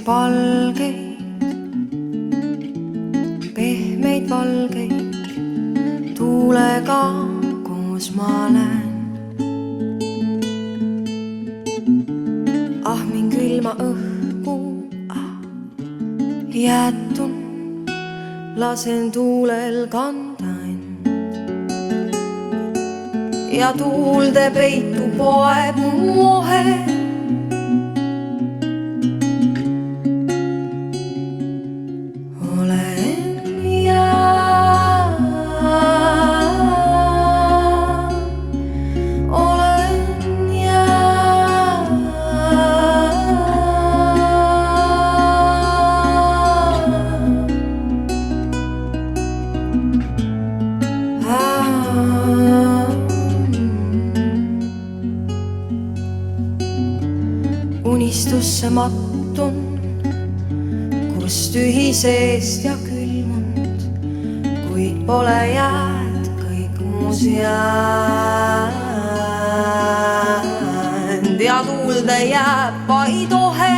palgeid, pehmeid valgeid, tuulega koos ma lähen. Ahmin külma õhku, jätun, lasen tuulel kanda end. Ja tuulde peitu poeb mu ohe. Unistusse mattun, kus tühi seest ja külmunud, kuid pole jääd kõik muus jäänd ja tuulde jääb vaid ohe.